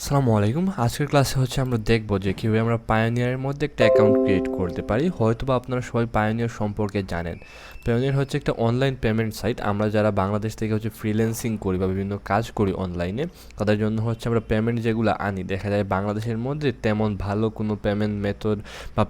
আসসালামু আলাইকুম। আজকের ক্লাসে আমরা দেখব যে কীভাবে আমরা পায়োনিয়ারের মধ্যে একটা অ্যাকাউন্ট ক্রিয়েট করতে পারি। হয়তোবা আপনারা সবাই পায়োনিয়ার সম্পর্কে জানেন। পায়োনিয়ার হচ্ছে একটা অনলাইন পেমেন্ট সাইট। আমরা যারা বাংলাদেশ থেকে ফ্রিল্যান্সিং করি বা বিভিন্ন কাজ করি অনলাইনে, তাদের জন্য আমরা পেমেন্ট যেগুলো আনি, দেখা যায় বাংলাদেশের মধ্যে তেমন ভালো কোনো পেমেন্ট মেথড বা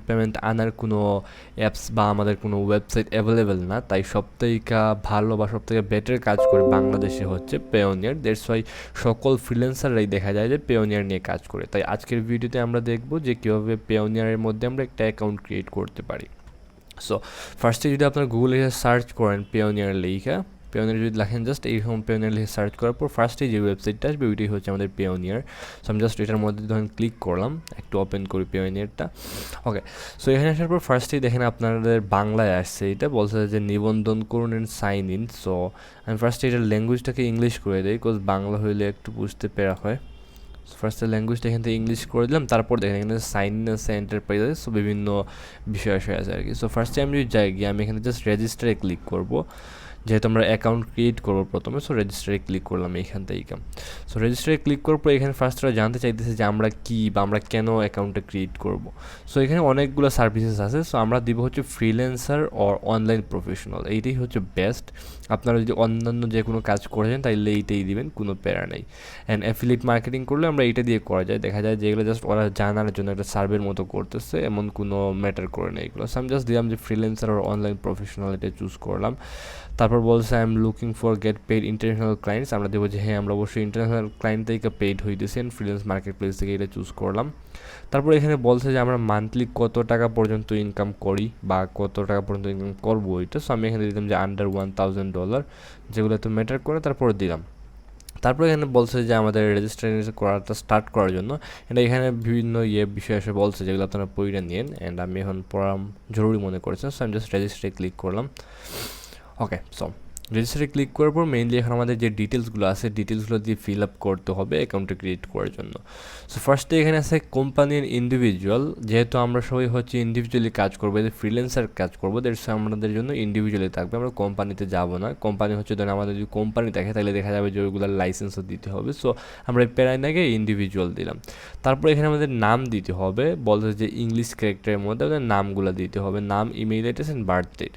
পেমেন্ট আনার কোনো অ্যাপস বা আমাদের কোনো ওয়েবসাইট অ্যাভেলেবেল না। তাই সবথেকে ভালো বা সবথেকে বেটার কাজ করে বাংলাদেশে হচ্ছে পায়োনিয়ার। দ্যাটস ওয়াই সকল ফ্রিল্যান্সাররাই দেখা যায় যে পেওনিয়ার নিয়ে কাজ করে। তাই আজকের ভিডিওতে আমরা দেখব যে কীভাবে পেওনিয়ারের মধ্যে আমরা একটা অ্যাকাউন্ট ক্রিয়েট করতে পারি। সো ফার্স্টে যদি আপনার গুগলে সার্চ করেন পেওনিয়ার লেখা, পেওনিয়ার যদি লেখেন জাস্ট এইরকম পেওনিয়ার লিখে সার্চ করার পর ফার্স্টে যে ওয়েবসাইটটা আসবে ওইটাই হচ্ছে আমাদের পেওনিয়ার। সো আমি জাস্ট এটার মধ্যে ধরেন ক্লিক করলাম, একটু ওপেন করি পেওনিয়ারটা। ওকে, সো এখানে আসার পর ফার্স্টেই দেখেন আপনাদের বাংলায় আসছে, এটা বলছে যে নিবন্ধন করুন অ্যান্ড সাইন ইন। সো আমি ফার্স্টে এটার ল্যাঙ্গুয়েজটাকে ইংলিশ করে দিই, বিকজ বাংলা হইলে একটু বুঝতে পেরা হয়। ফার্স্টে ল্যাঙ্গুয়েজটা এখান থেকে ইংলিশ করে দিলাম, তারপর দেখেন এখানে সাইন ইন আছে, এন্টারপ্রাইজ আছে, সো বিভিন্ন বিষয় আছে আর কি। সো ফার্স্টে আমি যদি যাই গিয়ে আমি এখানে জাস্ট রেজিস্টারে ক্লিক করবো, যেহেতু আমরা অ্যাকাউন্ট ক্রিয়েট করবো প্রথমে। সো রেজিস্টারে ক্লিক করলাম এইখান থেকে। সো রেজিস্টারে ক্লিক করার পর এখানে ফার্স্ট ওরা জানতে চাইতেছে যে আমরা কী বা আমরা কেন অ্যাকাউন্টটা ক্রিয়েট করব। সো এখানে অনেকগুলো সার্ভিসেস আছে। সো আমরা দিব ফ্রিল্যান্সার অর অনলাইন প্রফেশনাল, এইটাই হচ্ছে বেস্ট। আপনারা যদি অন্যান্য যে কোনো কাজ করেছেন তাইলে এইটাই দিবেন, কোনো প্যারা নেই। অ্যান্ড অ্যাফিলিয়েট মার্কেটিং করলে আমরা এইটা দিয়ে করা যায়। দেখা যায় যেগুলো জাস্ট ওরা জানার জন্য একটা সার্ভের মতো করতেছে, এমন কোনো ম্যাটার করে না এগুলো। সো আমি জাস্ট দিলাম যে ফ্রিল্যান্সার অর অনলাইন প্রফেশনাল, এটা চুজ করলাম। তারপর বলছে I am looking for get paid international clients, আমরা দেবো যে হ্যাঁ আমরা অবশ্যই ইন্টারন্যাশনাল ক্লায়েন্ট থেকে পেড হইতেছি, ফ্রিল্যান্স মার্কেট প্লেস থেকে এটা চুজ করলাম। তারপর এখানে বলছে যে আমরা মান্থলি কত টাকা পর্যন্ত ইনকাম করি বা কত টাকা পর্যন্ত ইনকাম করবো ওইটা। সো আমি এখানে দিলাম যে আন্ডার $1,000, যেগুলো তো ম্যাটার করে, তারপর দিলাম। তারপর এখানে বলছে যে আমাদের রেজিস্ট্রেশন করাটা স্টার্ট করার জন্য এটা এখানে বিভিন্ন বিষয় এসে বলছে, যেগুলো আপনারা পড়ে নিন। অ্যান্ড আমি এখন পড়া জরুরি মনে করেছেন, সো আমি জাস্ট রেজিস্ট্রে ক্লিক করলাম। ওকে, সো রেজিস্টারে ক্লিক করার পর মেইনলি এখন আমাদের যে ডিটেলসগুলো আছে, ডিটেলসগুলো দিয়ে ফিল আপ করতে হবে অ্যাকাউন্টটা ক্রিয়েট করার জন্য। সো ফার্স্টে এখানে আছে কোম্পানি অ্যান্ড ইন্ডিভিজুয়াল। যেহেতু আমরা সবাই ইন্ডিভিজুয়ালি কাজ করবো, এদের ফ্রিল্যান্সার কাজ করবো, আমাদের জন্য ইন্ডিভিজুয়ালি থাকবে, আমরা কোম্পানিতে যাব না। কোম্পানি ধরেন আমাদের যদি কোম্পানি থাকে তাহলে দেখা যাবে যে ওইগুলোর লাইসেন্সও দিতে হবে। সো আমরা প্যারাই না গিয়ে ইন্ডিভিজুয়াল দিলাম। তারপর এখানে আমাদের নাম দিতে হবে, বলতে যে ইংলিশ ক্যারেক্টারের মধ্যে আমাদের নামগুলো দিতে হবে, নাম, email address and birth date.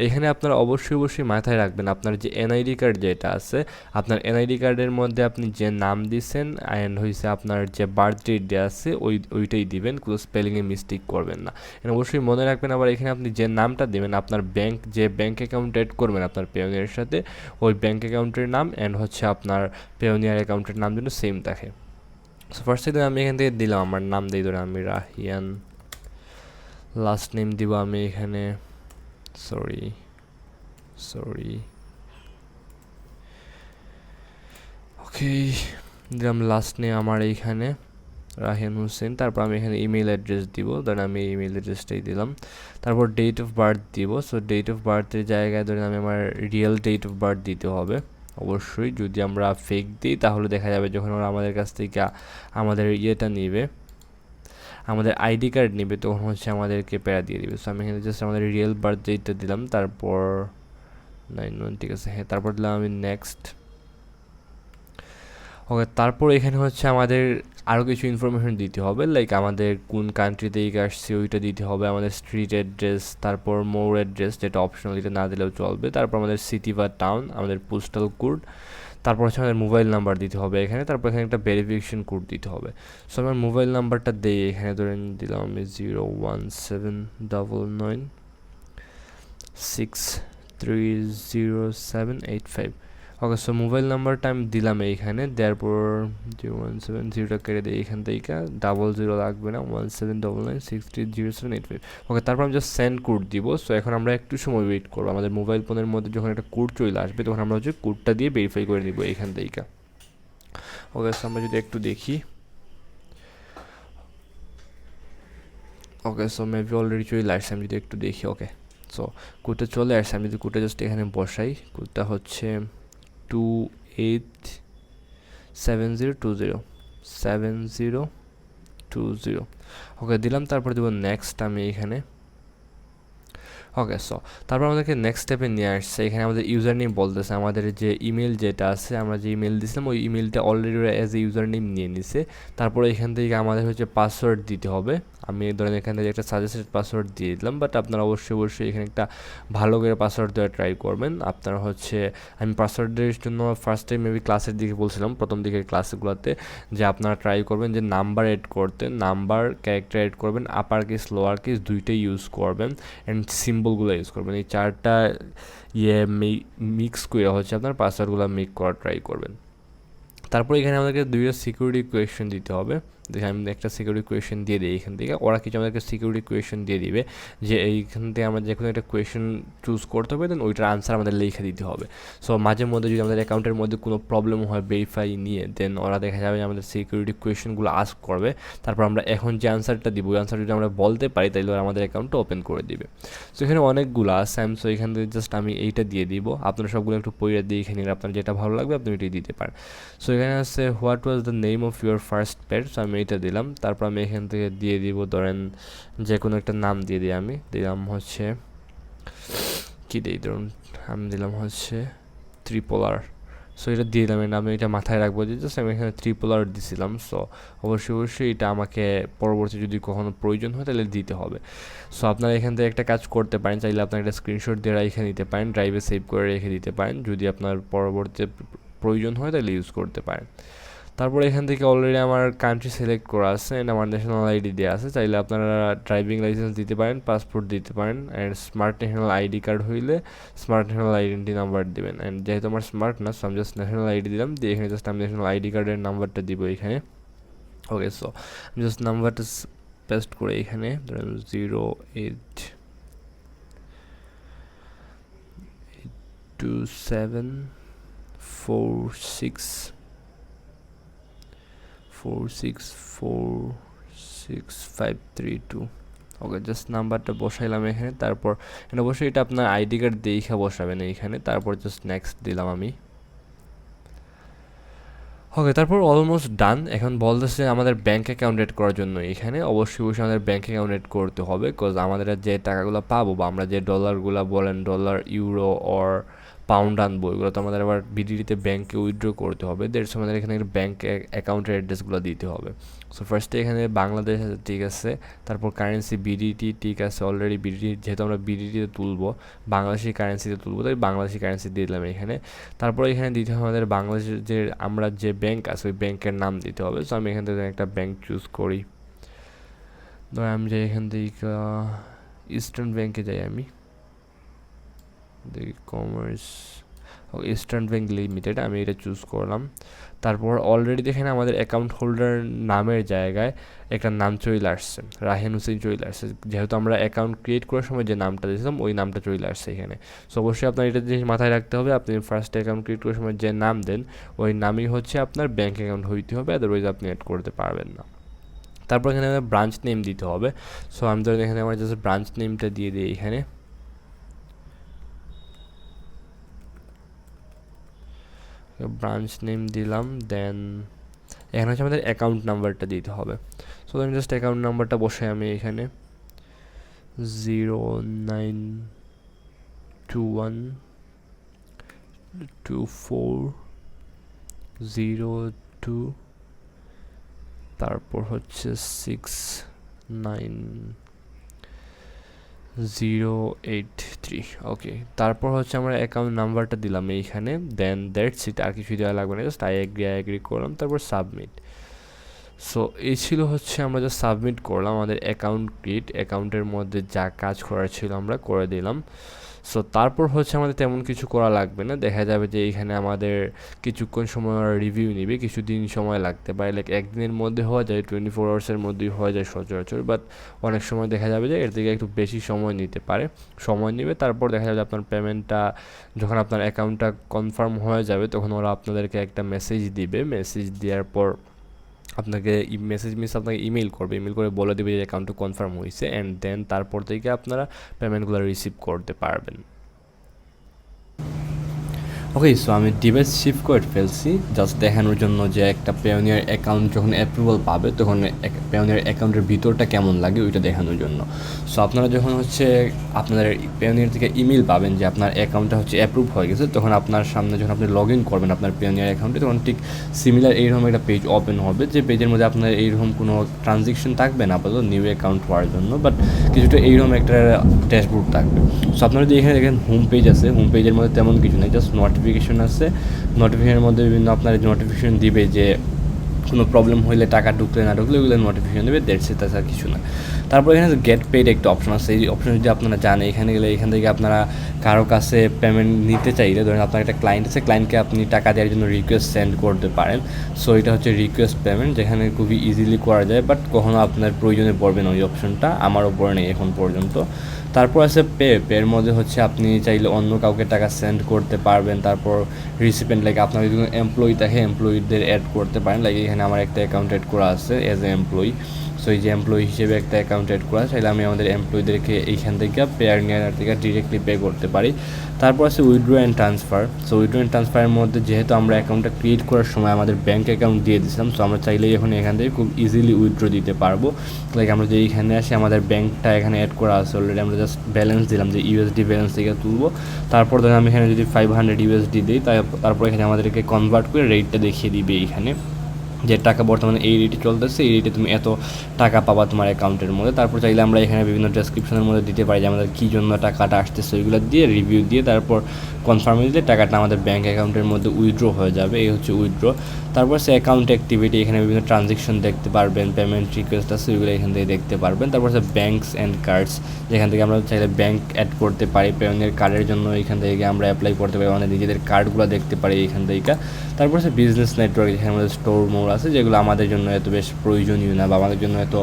এখানে আপনারা অবশ্যই মাথায় রাখবেন আপনার যে এনআইডি কার্ড যেটা আছে, আপনার এনআইডি কার্ডের মধ্যে আপনি যে নাম দিচ্ছেন অ্যান্ড আপনার যে বার্থ ডেট আছে ওইটাই দিবেন, কোনো স্পেলিংয়ে মিস্টেক করবেন না। অবশ্যই মনে রাখবেন আবার এখানে আপনি যে নামটা দেবেন, আপনার যে ব্যাঙ্ক অ্যাকাউন্ট অ্যাড করবেন আপনার পেওনিয়ারের সাথে, ওই ব্যাঙ্ক অ্যাকাউন্টের নাম অ্যান্ড আপনার পেওনিয়ার অ্যাকাউন্টের নাম যেন সেম থাকে। সো ফার্স্টে আমি এখান থেকে দিলাম আমার নাম দিয়ে ধরে আমি রাহিয়ান, লাস্ট নেম দিব আমি এখানে সরি ওকে, দিলাম লাস্ট নেম আমার এইখানে রাহিয়ান হোসেন। তারপর আমি এখানে ইমেল অ্যাড্রেস দিব, ধরেন আমি ইমেল অ্যাড্রেসটাই দিলাম। তারপর ডেট অফ বার্থ দিব। সো ডেট অফ বার্থের জায়গায় ধরেন আমি আমার রিয়েল ডেট অফ বার্থ দিতে হবে অবশ্যই। যদি আমরা ফেক দিই তাহলে দেখা যাবে যখন ওরা আমাদের কাছ থেকে আমাদের ইয়েটা নিবে, আমাদের আইডি কার্ড নেবে, তখন আমাদেরকে প্যারা দিয়ে দিবে। সো আমি এখানে জাস্ট আমাদের রিয়েল বার্থ ডেটটা দিলাম, তারপর 9 ঠিক আছে, হ্যাঁ। তারপর দিলাম আমি নেক্সট। ওকে, তারপর এখানে আমাদের আরও কিছু ইনফরমেশন দিতে হবে, লাইক আমাদের কোন কান্ট্রি থেকে আসছে ওইটা দিতে হবে, আমাদের স্ট্রিট অ্যাড্রেস, তারপর মোর অ্যাড্রেস যেটা অপশনাল, এটা না দিলেও চলবে, তারপর আমাদের সিটি বা টাউন, আমাদের পোস্টাল কোড, তারপর আমাদের মোবাইল নাম্বার দিতে হবে এখানে, তারপর এখানে একটা ভেরিফিকেশন কোড দিতে হবে। সো আমার মোবাইল নাম্বারটা দিই এখানে, ধরেন দিলাম আমি 01799630785। ওকে, সো মোবাইল নাম্বারটা আমি দিলাম এইখানে, দেওয়ার পর 0170টা কেটে দিই এখান থেকে, 00 লাগবে না, 1799630785। ওকে, তারপর আমি জাস্ট সেন্ড কোড দিব। সো এখন আমরা একটু সময় ওয়েট করবো, আমাদের মোবাইল ফোনের মধ্যে যখন একটা কোড চলে আসবে তখন আমরা কোডটা দিয়ে ভেরিফাই করে নিব এইখান থেকে। ওকে, সো আমরা যদি একটু দেখি, ওকে, সো মেবি অলরেডি চলে আসছে, আমি যদি একটু দেখি। ওকে, সো কোডটা চলে আসছে, আমি যদি কোডটা জাস্ট এখানে বসাই, কোডটা হচ্ছে 287020 ওকে দিলাম, তারপর দেবো নেক্সট আমি এখানে। ওকে, সো তারপর আমাদেরকে নেক্সট স্টেপে নিয়ে আসছে। এখানে আমাদের ইউজার নেম বলতেছে, আমাদের যে ইমেল যেটা আছে, আমরা যে ইমেল দিয়েছিলাম ওই ইমেলটা already as a user name নিয়ে নিছে। তারপরে এখান থেকে আমাদের হচ্ছে পাসওয়ার্ড দিতে হবে। আমি ধরেন এখান থেকে একটা সাজেস্টেড পাসওয়ার্ড দিয়ে দিলাম, বাট আপনারা অবশ্যই এখানে একটা ভালো করে পাসওয়ার্ড দেওয়া ট্রাই করবেন। আপনারা হচ্ছে, আমি পাসওয়ার্ডের জন্য ফার্স্ট টাইম মেবি ক্লাসের দিকে বলছিলাম, প্রথম দিকের ক্লাসগুলোতে, যে আপনারা ট্রাই করবেন যে নাম্বার এড করতে, নাম্বার ক্যারেক্টার এড করবেন, আপার কেস লোয়ার কেস দুইটাই ইউজ করবেন, অ্যান্ড সিম্বলগুলো ইউজ করবেন। এই চারটা মিক্স করে হচ্ছে আপনার পাসওয়ার্ডগুলো মেক করার ট্রাই করবেন। তারপর এখানে আমাদেরকে দুইটা সিকিউরিটি কোয়েশ্চেন দিতে হবে। দেখে আমি একটা সিকিউরিটি কোয়েশ্চেন দিয়ে দিই এখান থেকে, ওরা কিছু আমাদেরকে সিকিউরিটি কোয়েশ্চেন দিয়ে দিবে যে এইখান থেকে আমরা যে কোনো একটা কোয়েশ্চেন চুজ করতে হবে, দেন ওইটার আনসার আমাদের লিখে দিতে হবে। সো মাঝে মধ্যে যদি আমাদের অ্যাকাউন্টের মধ্যে কোনো প্রবলেম হয় ভেরিফাই নিয়ে, দেন ওরা দেখা যাবে যে আমাদের সিকিউরিটি কোয়েশ্চেনগুলো আস্ক করবে। তারপর আমরা এখন যে আনসারটা দিব, ওই আনসার যদি আমরা বলতে পারি তাহলে ওরা আমাদের অ্যাকাউন্টটা ওপেন করে দিবে। সো এখানে অনেকগুলো আছে, সো এখান থেকে জাস্ট আমি এইটা দিয়ে দিব। আপনারা সবগুলো একটু পড়ে দিয়ে এখানে আপনার যেটা ভালো লাগবে আপনি ওইটাই দিতে পারেন। সো এখানে আছে what was the name of your first pet, so আমি এইটা দিলাম। তারপর আমি এখান থেকে দিয়ে দিব ধরেন যে কোনো একটা নাম দিয়ে দিই, আমি দিলাম হচ্ছে কী দিই, ধরুন আমি দিলাম হচ্ছে ত্রিপোলার। সো এটা দিয়ে দিলাম, আমি এটা মাথায় রাখবো যে জাস্ট আমি এখানে ত্রিপোলার দিছিলাম। সো অবশ্যই এটা আমাকে পরবর্তী যদি কখনো প্রয়োজন হয় তাহলে দিতে হবে। সো আপনারা এখান থেকে একটা কাজ করতে পারেন, চাইলে আপনার একটা স্ক্রিনশট দিয়ে রেখে নিতে পারেন, ড্রাইভে সেভ করে রেখে দিতে পারেন, যদি আপনার পরবর্তী প্রয়োজন হয় তাহলে ইউজ করতে পারেন। তারপর এখান থেকে অলরেডি আমার কান্ট্রি সিলেক্ট করা আছে অ্যান্ড আমার ন্যাশনাল আইডি দেওয়া আছে, চাইলে আপনারা ড্রাইভিং লাইসেন্স দিতে পারেন, পাসপোর্ট দিতে পারেন, and smart national ID card হইলে স্মার্ট ন্যাশনাল আইডেন্টি নাম্বার দেবেন। অ্যান্ড যেহেতু আমার স্মার্ট না, সো আমি জাস্ট ন্যাশনাল আইডি দিলাম, দিয়ে এখানে জাস্ট আমি ন্যাশনাল আইডি কার্ডের নাম্বারটা দিব এখানে। ওকে, সো আমি জাস্ট নাম্বারটা পেস্ট করে এখানে ধরেন 08746464532। ওকে, জাস্ট নাম্বারটা বসাইলাম এখানে। তারপর অবশ্যই এটা আপনার আইডি কার্ড দেখে বসাবেন এইখানে। তারপর জাস্ট নেক্সট দিলাম আমি। ওকে, তারপর অলমোস্ট ডান। এখন বলতেছে আমাদের ব্যাঙ্ক অ্যাকাউন্ট এড করার জন্য এখানে অবশ্যই আমাদের ব্যাঙ্ক অ্যাকাউন্ট এড করতে হবে, বিকজ আমাদের যে টাকাগুলো পাবো বা আমরা যে ডলারগুলো বলেন, ডলার, ইউরো অর পাউন্ড আনবো, এগুলো তো আমাদের আবার বিডিটিতে ব্যাঙ্কে উইথড্র করতে হবে। দেড় আমাদের এখানে ব্যাঙ্ক অ্যাকাউন্টের অ্যাড্রেসগুলো দিতে হবে। সো ফার্স্টে এখানে বাংলাদেশ আছে, ঠিক আছে। তারপর কারেন্সি বিডিটি, ঠিক আছে, অলরেডি বিডিটি যেহেতু আমরা বিডিটিতে তুলবো, বাংলাদেশি কারেন্সিতে তুলবো, তাই বাংলাদেশি কারেন্সি দিয়ে দিলাম এখানে। তারপর এখানে দিতে হবে আমাদের বাংলাদেশের যে আমরা যে ব্যাঙ্ক আছে ওই ব্যাঙ্কের নাম দিতে হবে। সো আমি এখান থেকে একটা ব্যাঙ্ক চুজ করি, ধর আমি যাই এখান থেকে ইস্টার্ন ব্যাঙ্কে যাই, আমি দেখি কমার্স, ইস্টার্ন ব্যাঙ্ক লিমিটেড, আমি এটা চুজ করলাম। তারপর অলরেডি দেখেন আমাদের অ্যাকাউন্ট হোল্ডার নামের জায়গায় একটা নাম চলে আসছে, রাহেন হোসেন চলে আসছে, যেহেতু আমরা অ্যাকাউন্ট ক্রিয়েট করার সময় যে নামটা দিয়েছিলাম ওই নামটা চলে আসছে এখানে। সো অবশ্যই আপনার এটা জিনিস মাথায় রাখতে হবে, আপনি ফার্স্ট অ্যাকাউন্ট ক্রিয়েট করার সময় যে নাম দেন ওই নামই হচ্ছে আপনার ব্যাঙ্ক অ্যাকাউন্ট হইতে হবে, আদারওয়াইজ আপনি অ্যাড করতে পারবেন না। তারপর এখানে ব্রাঞ্চ নেম দিতে হবে। সো আমি ধরেন এখানে আমার জাস্ট ব্রাঞ্চ নেমটা দিয়ে দিই এখানে। ব্রাঞ্চ নেম দিলাম, দেন এখানে হচ্ছে আমাদের অ্যাকাউন্ট নাম্বারটা দিতে হবে। সো আমি জাস্ট অ্যাকাউন্ট নাম্বারটা বসাই আমি এখানে 09212402, তারপর হচ্ছে 6908 ওকে। তারপর হচ্ছে আমরা অ্যাকাউন্ট নাম্বারটা দিলাম এইখানে, দেন দ্যাটস ইট, আর কিছু দেওয়া লাগবে না, জাস্ট আই এগ্রি করলাম, তারপর সাবমিট। সো এই ছিল হচ্ছে আমরা যা সাবমিট করলাম আমাদের অ্যাকাউন্ট ক্রিয়েট, অ্যাকাউন্টের মধ্যে যা কাজ করার ছিল আমরা করে দিলাম। সো তারপর হচ্ছে আমাদের তেমন কিছু করা লাগবে না, দেখা যাবে যে এইখানে আমাদের কিছুক্ষণ সময় রিভিউ নিবে, কিছুদিন সময় লাগতে পারে, লাইক একদিনের মধ্যে হওয়া যায়, 24 আওয়ার্সের মধ্যেই হয়ে যায় সচরাচর, বাট অনেক সময় দেখা যাবে যে এর থেকে একটু বেশি সময় নিতে পারে, সময় নেবে। তারপর দেখা যাবে আপনার পেমেন্টটা যখন আপনার অ্যাকাউন্টটা কনফার্ম হয়ে যাবে তখন ওরা আপনাদেরকে একটা মেসেজ দিবে, মেসেজ দেওয়ার পর আপনাকে আপনাকে ইমেল করবে, ইমেল করে বলে দেবে যে অ্যাকাউন্টটা কনফার্ম হয়েছে, অ্যান্ড দেন তারপর থেকে আপনারা পেমেন্টগুলো রিসিভ করতে পারবেন। ওকে, সো আমি ডিভাইস শিফট করে ফেলছি জাস্ট দেখানোর জন্য যে একটা পেওনিয়ার অ্যাকাউন্ট যখন অ্যাপ্রুভাল পাবে তখন পেওনিয়ার অ্যাকাউন্টের ভিতরটা কেমন লাগে ওইটা দেখানোর জন্য। সো আপনারা যখন হচ্ছে আপনাদের পেওনিয়ার থেকে ইমেল পাবেন যে আপনার অ্যাকাউন্টটা হচ্ছে অ্যাপ্রুভ হয়ে গেছে, তখন আপনার সামনে যখন আপনি লগ ইন করবেন আপনার পেওনিয়ার অ্যাকাউন্টে, তখন ঠিক সিমিলার এইরকম একটা পেজ ওপেন হবে, যে পেজের মধ্যে আপনার এইরকম কোনো ট্রানজেকশন থাকবে না আপাতত নিউ অ্যাকাউন্ট হওয়ার জন্য, বাট কিছুটা এইরকম একটা ড্যাশবোর্ড থাকবে। সো আপনারা যদি এখানে দেখেন হোম পেজ আছে, হোম পেজের মধ্যে তেমন কিছু নেই, জাস্ট নোটিফিকেশন আছে। নোটিফিকেশনের মধ্যে বিভিন্ন আপনার নোটিফিকেশন দিবে যে কোনো প্রবলেম হইলে, টাকা ঢুকলে না ঢুকলে ওগুলো নোটিফিকেশন দেবে, দেখছে তাছাড়া কিছু না। তারপর এখানে গেট পেড একটা অপশন আছে, এই অপশন যদি আপনারা জানেন এখানে গেলে এখান থেকে আপনারা কারো কাছে পেমেন্ট নিতে চাইলে, ধরেন আপনার একটা ক্লায়েন্ট আছে, ক্লায়েন্টকে আপনি টাকা দেওয়ার জন্য রিকোয়েস্ট সেন্ড করতে পারেন। সো এটা হচ্ছে রিকোয়েস্ট পেমেন্ট, যেখানে খুবই ইজিলি করা যায়, বাট কখনো আপনার প্রয়োজনে পড়বে না ওই অপশনটা, আমারও পড়ে নেই এখন পর্যন্ত। তারপর আছে পের মধ্যে হচ্ছে আপনি চাইলে অন্য কাউকে টাকা সেন্ড করতে পারবেন। তারপর রিসিপেন্ট, লাইক আপনার যদি কোনো এমপ্লয়ি থাকে এমপ্লয়িদের অ্যাড করতে পারেন, লাইক এখানে আমার একটা অ্যাকাউন্ট অ্যাড করা আছে অ্যাজ এ এমপ্লয়ি। সো এই যে এমপ্লয়ি হিসেবে একটা অ্যাকাউন্ট অ্যাড করা, চাইলে আমি আমাদের এমপ্লয়িদেরকে এইখান থেকে পেয়ার থেকে ডিরেক্টলি পে করতে পারি। তারপর আছে withdraw and transfer. So withdraw and ট্রান্সফারের মধ্যে যেহেতু আমরা অ্যাকাউন্টটা ক্রিয়েট করার সময় আমাদের ব্যাঙ্ক অ্যাকাউন্ট দিয়ে দিয়েছিলাম, সো আমরা চাইলেই এখন এখান থেকে খুব ইজিলি উইথড্র দিতে পারবো। লাইক আমরা যে এইখানে আসি আমাদের ব্যাঙ্কটা এখানে অ্যাড করা আছে অলরেডি, আমরা জাস্ট ব্যালেন্স দিলাম যে ইউএসডি ব্যালেন্স থেকে তুলবো। তারপর ধরেন আমি এখানে যদি 500 ইউএসডি দিই, তারপর এখানে আমাদেরকে কনভার্ট করে রেটটা দেখিয়ে দিবে এইখানে যে টাকা বর্তমানে এই রেটে চলতেছে, এই রেটে তুমি এত টাকা পাবা তোমার অ্যাকাউন্টের মধ্যে। তারপর চাইলে আমরা এখানে বিভিন্ন ডেসক্রিপশনের মধ্যে দিতে পারি যে আমাদের কী জন্য টাকাটা আসতেছে, ওইগুলো দিয়ে রিভিউ দিয়ে তারপর কনফার্ম দিলে টাকাটা আমাদের ব্যাঙ্ক অ্যাকাউন্টের মধ্যে উইথড্র হয়ে যাবে। এই হচ্ছে উইথড্র। তারপর সে অ্যাকাউন্ট অ্যাক্টিভিটি, এখানে বিভিন্ন ট্রানজেকশন দেখতে পারবেন, পেমেন্ট রিকোয়েস্ট আছে ওইগুলো এখান থেকে দেখতে পারবেন। তারপর হচ্ছে ব্যাঙ্কস অ্যান্ড কার্ডস, যেখান থেকে আমরা চাইলে ব্যাঙ্ক অ্যাড করতে পারি, পেমেন্টের কার্ডের জন্য এখান থেকে আমরা অ্যাপ্লাই করতে পারি, আমাদের নিজেদের কার্ডগুলো দেখতে পারি এখান থেকে। তারপর হচ্ছে বিজনেস নেটওয়ার্ক, যেখানে আমাদের স্টোর মোড় আছে, যেগুলো আমাদের জন্য এত বেশ প্রয়োজনীয় না বা আমাদের জন্য এত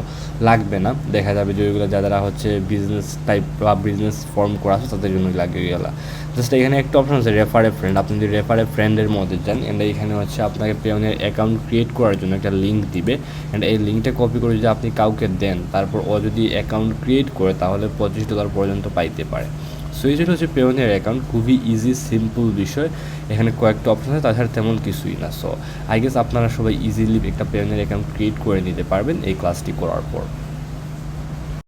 লাগবে না। দেখা যাবে যে ওইগুলো যারা হচ্ছে বিজনেস টাইপ বা বিজনেস ফর্ম করা আছে তাদের জন্যই লাগে ওইগুলো। জাস্ট এখানে একটা অপশন আছে রেফার এ ফ্রেন্ড, আপনি যদি রেফার এ ফ্রেন্ডের মধ্যে যান, অ্যান্ড এখানে হচ্ছে আপনাকে পেওনিয়ার অ্যাকাউন্ট ক্রিয়েট করার জন্য একটা লিঙ্ক দিবে, অ্যান্ড এই লিঙ্কটা কপি করে যদি আপনি কাউকে দেন, তারপর ও যদি অ্যাকাউন্ট ক্রিয়েট করে তাহলে $25 পর্যন্ত পাইতে পারে। সো এই যেটা হচ্ছে পেওনিয়ার অ্যাকাউন্ট, খুবই ইজি সিম্পল বিষয়, এখানে কয়েকটা অপশন আছে, তাছাড়া তেমন কিছুই না। সো আই গেস আপনারা সবাই ইজিলি একটা পেওনিয়ার অ্যাকাউন্ট ক্রিয়েট করে নিতে পারবেন এই ক্লাসটি করার পর।